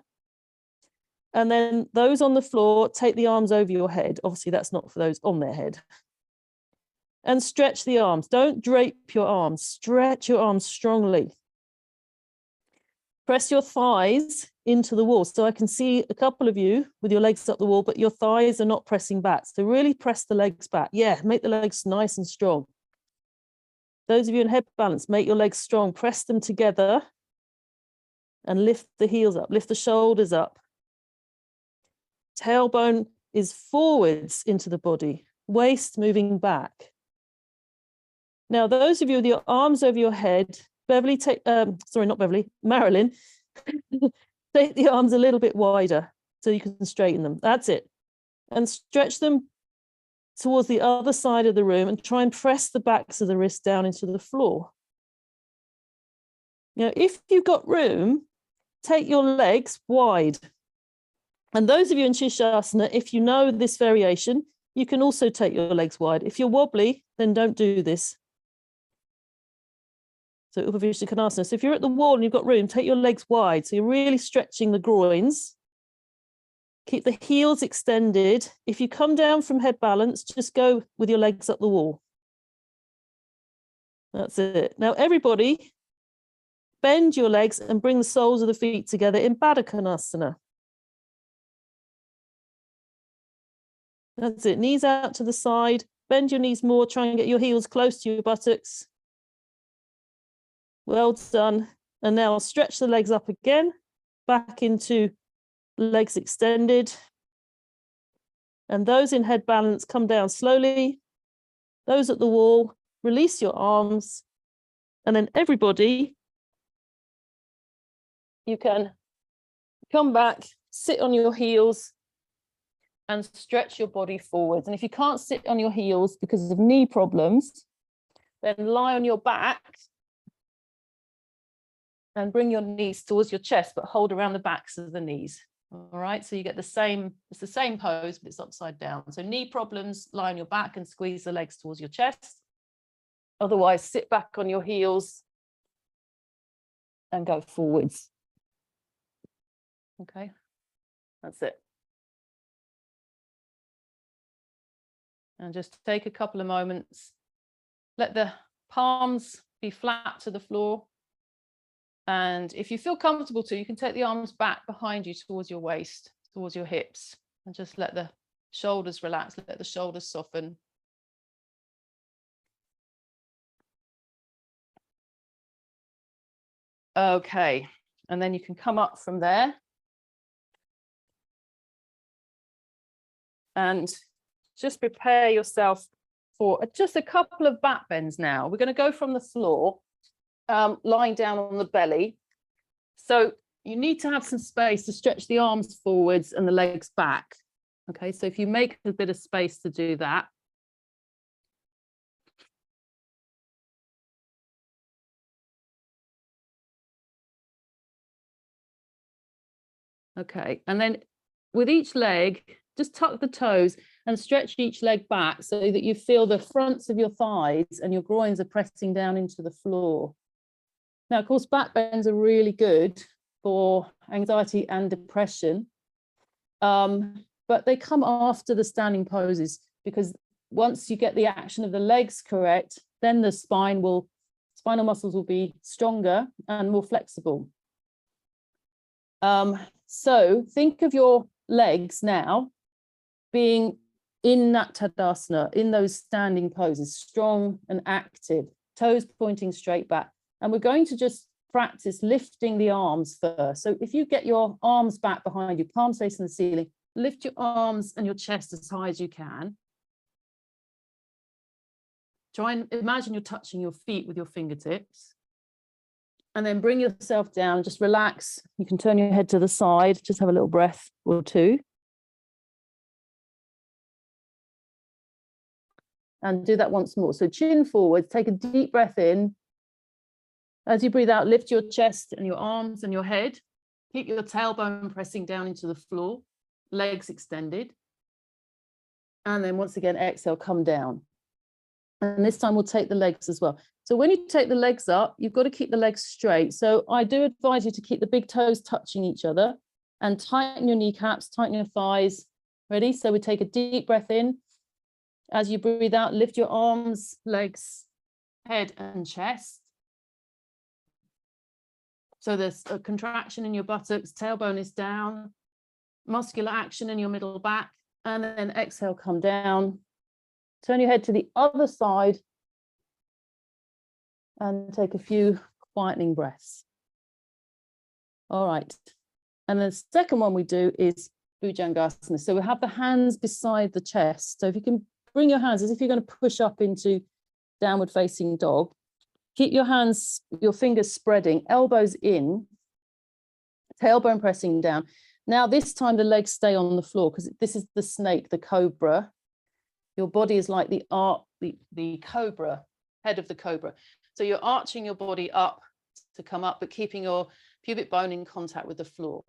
And then those on the floor, take the arms over your head. Obviously, that's not for those on their head. And stretch the arms. Don't drape your arms. Stretch your arms strongly. Press your thighs into the wall. So I can see a couple of you with your legs up the wall, but your thighs are not pressing back. So really press the legs back. Yeah, make the legs nice and strong. Those of you in head balance, make your legs strong. Press them together and lift the heels up. Lift the shoulders up. Tailbone is forwards into the body. Waist moving back. Now, those of you with your arms over your head, Marilyn, take the arms a little bit wider so you can straighten them. That's it. And stretch them towards the other side of the room and try and press the backs of the wrists down into the floor. Now, if you've got room, take your legs wide. And those of you in Shirshasana, if you know this variation, you can also take your legs wide. If you're wobbly, then don't do this. So Upavishta Konasana. So if you're at the wall and you've got room, take your legs wide. So you're really stretching the groins. Keep the heels extended. If you come down from head balance, just go with your legs up the wall. That's it. Now everybody, bend your legs and bring the soles of the feet together in Baddha Konasana. That's it. Knees out to the side. Bend your knees more. Try and get your heels close to your buttocks. Well done. And now stretch the legs up again, back into legs extended. And those in head balance, come down slowly. Those at the wall, release your arms. And then everybody, you can come back, sit on your heels and stretch your body forwards. And if you can't sit on your heels because of knee problems, then lie on your back and bring your knees towards your chest, but hold around the backs of the knees. All right, so you get the same, it's the same pose, but it's upside down. So knee problems, lie on your back and squeeze the legs towards your chest. Otherwise, sit back on your heels and go forwards. Okay, that's it. And just take a couple of moments. Let the palms be flat to the floor. And if you feel comfortable to, you can take the arms back behind you towards your waist, towards your hips, and just let the shoulders relax, let the shoulders soften. Okay, and then you can come up from there. And just prepare yourself for just a couple of back bends now. We're going to go from the floor. Lying down on the belly. So you need to have some space to stretch the arms forwards and the legs back. Okay, so if you make a bit of space to do that. Okay, and then with each leg, just tuck the toes and stretch each leg back so that you feel the fronts of your thighs and your groins are pressing down into the floor. Now, of course, back bends are really good for anxiety and depression, but they come after the standing poses, because once you get the action of the legs correct, then the spinal muscles will be stronger and more flexible. So think of your legs now being in that Tadasana, in those standing poses, strong and active, toes pointing straight back. And we're going to just practice lifting the arms first. So if you get your arms back behind you, palms facing the ceiling, lift your arms and your chest as high as you can. Try and imagine you're touching your feet with your fingertips. And then bring yourself down, just relax. You can turn your head to the side, just have a little breath or two. And do that once more. So chin forward, take a deep breath in. As you breathe out, lift your chest and your arms and your head. Keep your tailbone pressing down into the floor, legs extended. And then once again, exhale, come down. And this time we'll take the legs as well. So when you take the legs up, you've got to keep the legs straight. So I do advise you to keep the big toes touching each other and tighten your kneecaps, tighten your thighs. Ready? So we take a deep breath in. As you breathe out, lift your arms, legs, head and chest. So there's a contraction in your buttocks, tailbone is down, muscular action in your middle back, and then exhale, come down. Turn your head to the other side and take a few quietening breaths. All right. And the second one we do is Bhujangasana. So we have the hands beside the chest. So if you can bring your hands as if you're going to push up into downward facing dog. Keep your hands, your fingers spreading, elbows in, tailbone pressing down. Now this time the legs stay on the floor because this is the snake, the cobra. Your body is like the cobra, head of the cobra. So you're arching your body up to come up, but keeping your pubic bone in contact with the floor.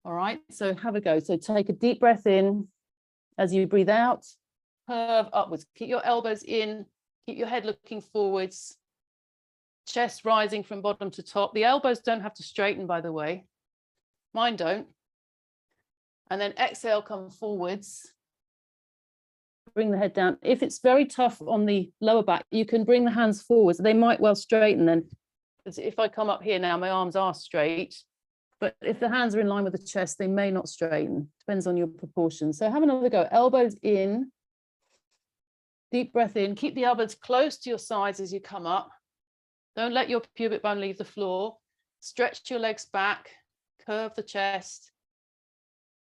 All right, so have a go. So take a deep breath in. As you breathe out, curve upwards. Keep your elbows in, keep your head looking forwards, chest rising from bottom to top. The elbows don't have to straighten, by the way. Mine don't. And then exhale, come forwards. Bring the head down. If it's very tough on the lower back, you can bring the hands forwards. They might well straighten then. If I come up here now, my arms are straight. But if the hands are in line with the chest, they may not straighten. Depends on your proportions. So have another go. Elbows in. Deep breath in. Keep the elbows close to your sides as you come up. Don't let your pubic bone leave the floor. Stretch your legs back. Curve the chest.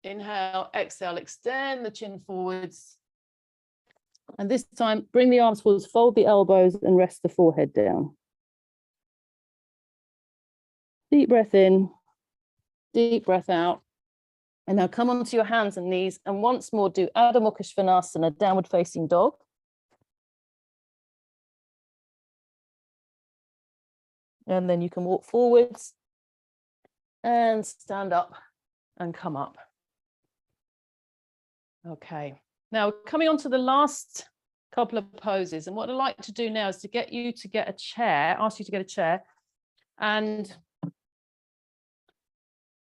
Inhale, exhale, extend the chin forwards. And this time, bring the arms forwards, fold the elbows and rest the forehead down. Deep breath in, deep breath out. And now come onto your hands and knees. And once more, do Adho Mukha Svanasana, downward facing dog. And then you can walk forwards and stand up and come up. Okay. Now coming on to the last couple of poses, and what I'd like to do now is to get you to get a chair, ask you to get a chair, and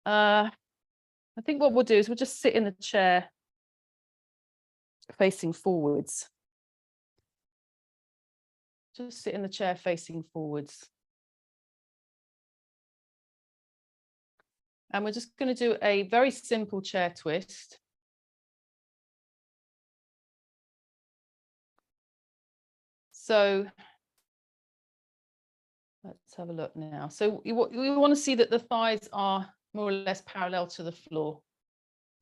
I think what we'll do is we'll just sit in the chair facing forwards. Just sit in the chair facing forwards. And we're just going to do a very simple chair twist. So let's have a look now. So we want to see that the thighs are more or less parallel to the floor.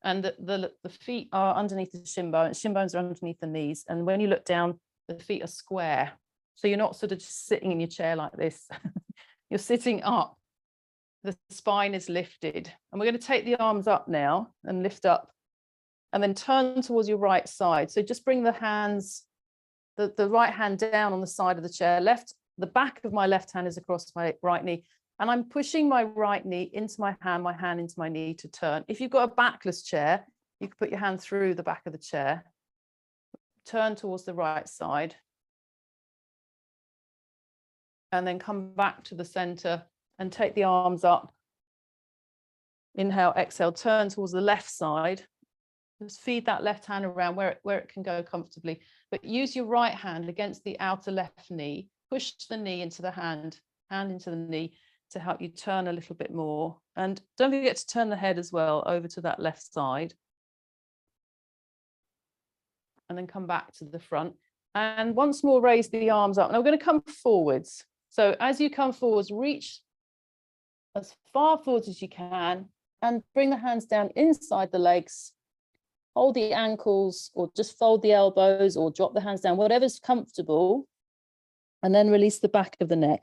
And the feet are underneath the shin bone. Shin bones are underneath the knees. And when you look down, the feet are square. So you're not sort of just sitting in your chair like this. You're sitting up. The spine is lifted. And we're going to take the arms up now and lift up. And then turn towards your right side. So just bring the hands, the right hand down on the side of the chair. The back of my left hand is across my right knee. And I'm pushing my right knee into my hand into my knee to turn. If you've got a backless chair, you can put your hand through the back of the chair. Turn towards the right side. And then come back to the center and take the arms up. Inhale, exhale, turn towards the left side. Just feed that left hand around where it can go comfortably. But use your right hand against the outer left knee. Push the knee into the hand into the knee to help you turn a little bit more. And don't forget to turn the head as well over to that left side. And then come back to the front. And once more, raise the arms up. Now we're going to come forwards. So as you come forwards, reach as far forwards as you can and bring the hands down inside the legs. Hold the ankles or just fold the elbows or drop the hands down, whatever's comfortable. And then release the back of the neck.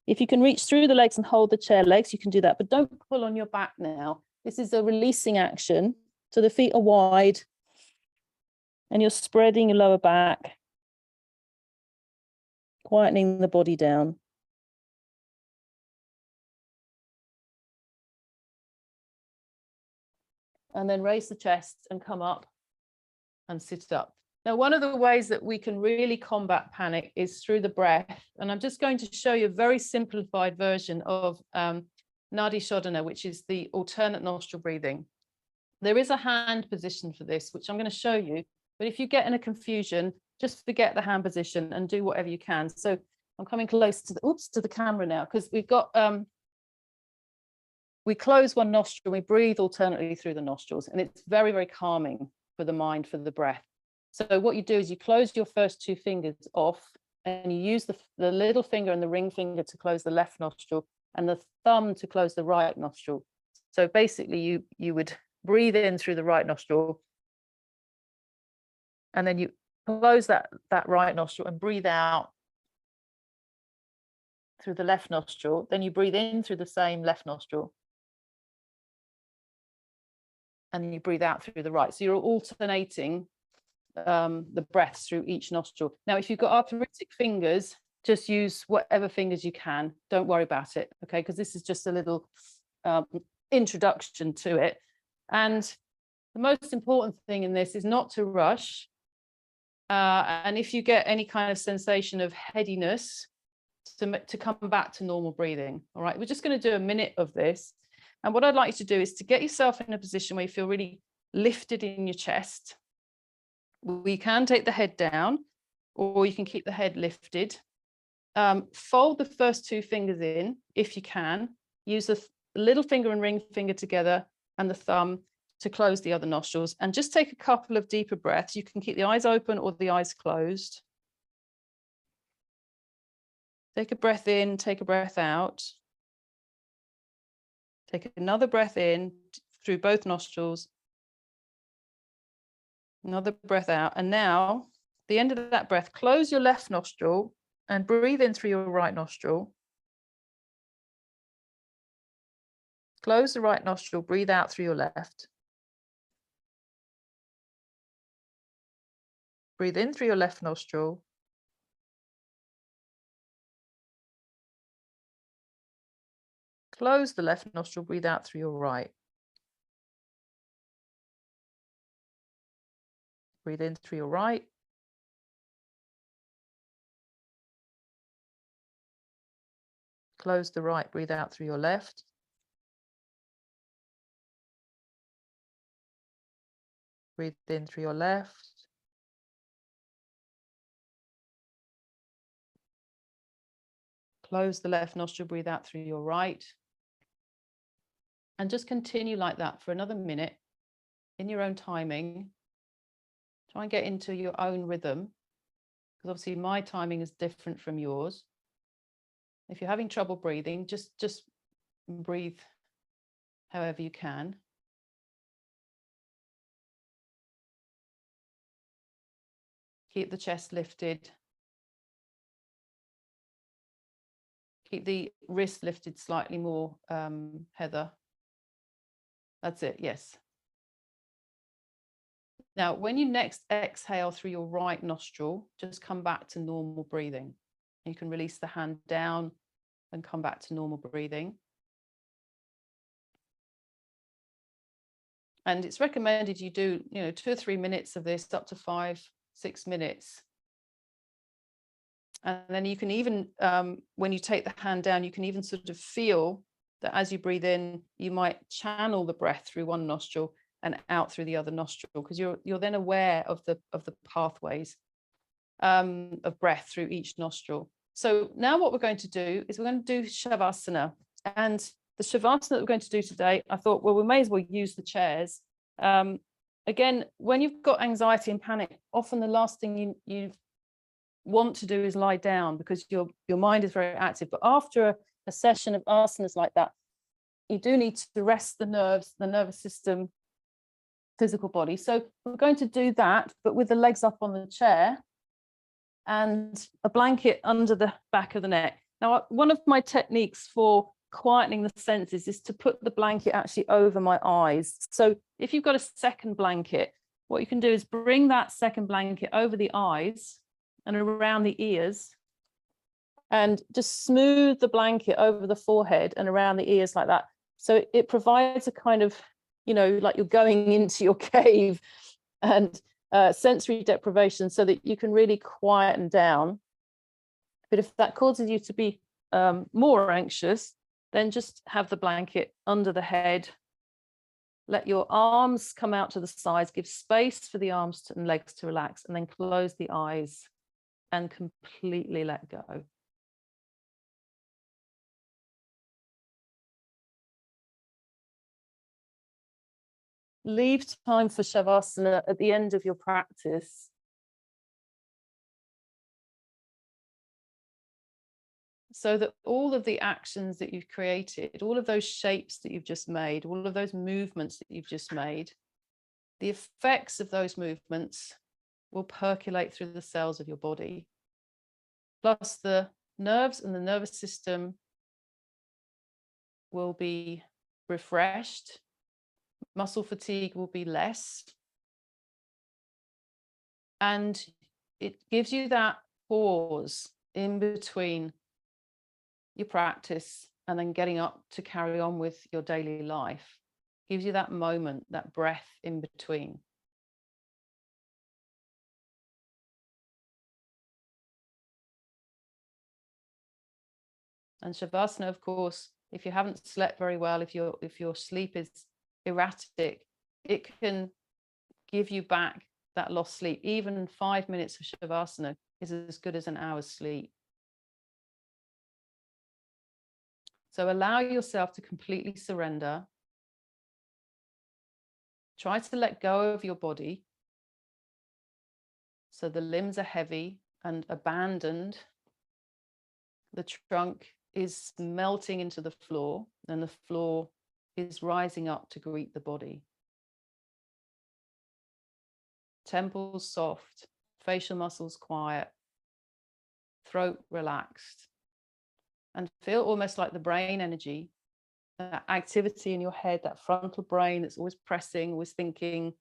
If you can reach through the legs and hold the chair legs, you can do that, but don't pull on your back now. This is a releasing action. So the feet are wide and you're spreading your lower back. quietening the body down. And then raise the chest and come up and sit up. Now, one of the ways that we can really combat panic is through the breath. And I'm just going to show you a very simplified version of Nadi Shodhana, which is the alternate nostril breathing. There is a hand position for this, which I'm going to show you. But if you get in a confusion, just forget the hand position and do whatever you can. So I'm coming close to the camera now, because we've got, we close one nostril, we breathe alternately through the nostrils, and it's very, very calming for the mind, for the breath. So what you do is you close your first two fingers off, and you use the little finger and the ring finger to close the left nostril, and the thumb to close the right nostril. So basically you would breathe in through the right nostril, and then you close that right nostril and breathe out through the left nostril. Then you breathe in through the same left nostril, and then you breathe out through the right. So you're alternating the breaths through each nostril. Now, if you've got arthritic fingers, just use whatever fingers you can. Don't worry about it, okay? Because this is just a little introduction to it. And the most important thing in this is not to rush. And if you get any kind of sensation of headiness, to come back to normal breathing. All right, we're just going to do a minute of this. And what I'd like you to do is to get yourself in a position where you feel really lifted in your chest. We can take the head down, or you can keep the head lifted. Fold the first two fingers in if you can. Use the little finger and ring finger together and the thumb to close the other nostrils. And just take a couple of deeper breaths. You can keep the eyes open or the eyes closed. Take a breath in, take a breath out. Take another breath in through both nostrils. Another breath out. And now, the end of that breath, close your left nostril and breathe in through your right nostril. Close the right nostril, breathe out through your left. Breathe in through your left nostril. Close the left nostril, breathe out through your right. Breathe in through your right. Close the right, breathe out through your left. Breathe in through your left. Close the left nostril, breathe out through your right. And just continue like that for another minute in your own timing. Try and get into your own rhythm, because obviously my timing is different from yours. If you're having trouble breathing, just breathe however you can. Keep the chest lifted. Keep the wrist lifted slightly more, Heather. That's it, yes. Now, when you next exhale through your right nostril, just come back to normal breathing. You can release the hand down and come back to normal breathing. And it's recommended you do, 2 or 3 minutes of this, up to 5, 6 minutes. And then you can even, when you take the hand down, you can even sort of feel that as you breathe in, you might channel the breath through one nostril and out through the other nostril, because you're then aware of the pathways of breath through each nostril. So now what we're going to do is we're going to do Shavasana. And the Shavasana that we're going to do today, I thought, well, we may as well use the chairs. Again, when you've got anxiety and panic, often the last thing you want to do is lie down, because your mind is very active. But after a session of asanas like that, you do need to rest the nerves, the nervous system, physical body. So we're going to do that, but with the legs up on the chair and a blanket under the back of the neck. Now, one of my techniques for quietening the senses is to put the blanket actually over my eyes. So if you've got a second blanket, what you can do is bring that second blanket over the eyes and around the ears. and just smooth the blanket over the forehead and around the ears like that. So it provides a kind of, you know, like you're going into your cave, and sensory deprivation, so that you can really quieten down. But if that causes you to be more anxious, then just have the blanket under the head. Let your arms come out to the sides, give space for the arms and legs to relax, and then close the eyes and completely let go. Leave time for Shavasana at the end of your practice. So that all of the actions that you've created, all of those shapes that you've just made, all of those movements that you've just made, the effects of those movements will percolate through the cells of your body. Plus the nerves and the nervous system will be refreshed. Muscle fatigue will be less. And it gives you that pause in between your practice and then getting up to carry on with your daily life. Gives you that moment, that breath in between. And Shavasana, of course, if you haven't slept very well, if your sleep is erratic, it can give you back that lost sleep. Even 5 minutes of Shavasana is as good as an hour's sleep. So allow yourself to completely surrender. Try to let go of your body. So the limbs are heavy and abandoned. The trunk is melting into the floor, and the floor is rising up to greet the body. Temples soft, facial muscles quiet, throat relaxed, and feel almost like the brain energy, that activity in your head, that frontal brain that's always pressing, always thinking,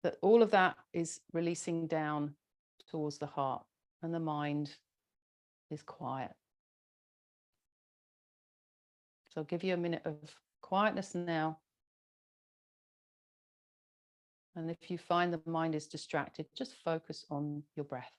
that all of that is releasing down towards the heart, and the mind is quiet. So I'll give you a minute of quietness now. And if you find the mind is distracted, just focus on your breath.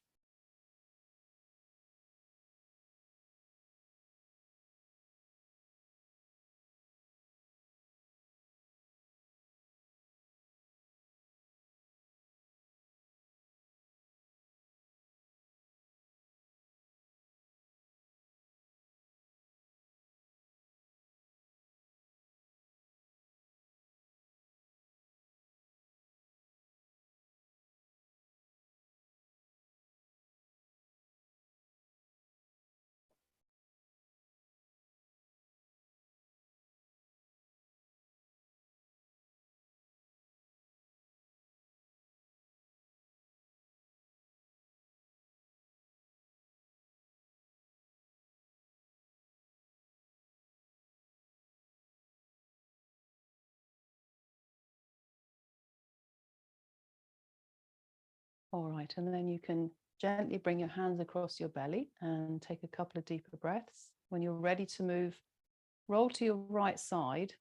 All right, and then you can gently bring your hands across your belly and take a couple of deeper breaths. When you're ready to move, roll to your right side.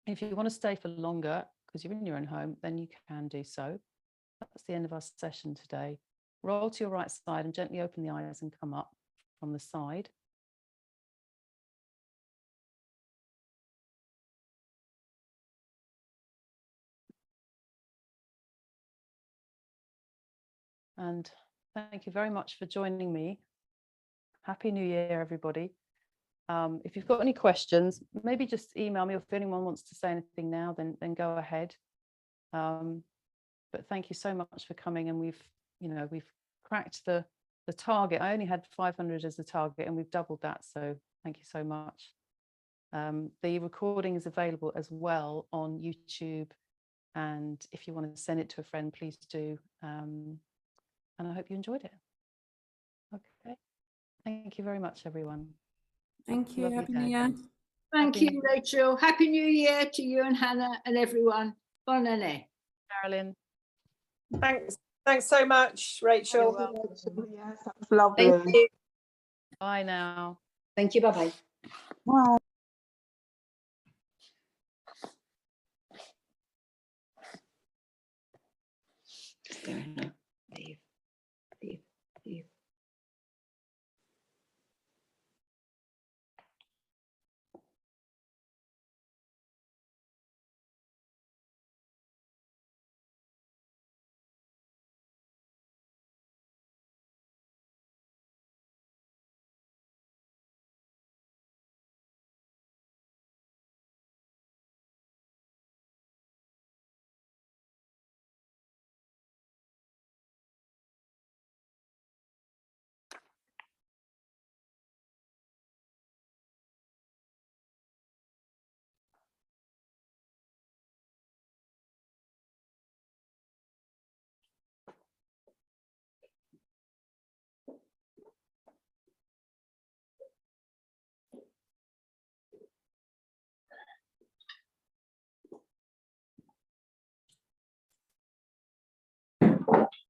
If you want to stay for longer, because you're in your own home, then you can do so. That's the end of our session today. Roll to your right side and gently open the eyes and come up from the side. And thank you very much for joining me. Happy New Year, everybody. If you've got any questions, maybe just email me, or if anyone wants to say anything now, then go ahead. But thank you so much for coming, and we've cracked the target. I only had 500 as the target, and we've doubled that, so thank you so much. The recording is available as well on YouTube, and if you want to send it to a friend, please do. And I hope you enjoyed it. Okay, thank you very much, everyone. Thank you. Lovely Happy day. New Year. Thank you, Rachel. Happy New Year to you and Hannah and everyone. Bonne année. Carolyn. Thanks. Thanks so much, Rachel. Yes, that was lovely. Thank you. Bye now. Thank you. Bye-bye. Wow. Fair enough.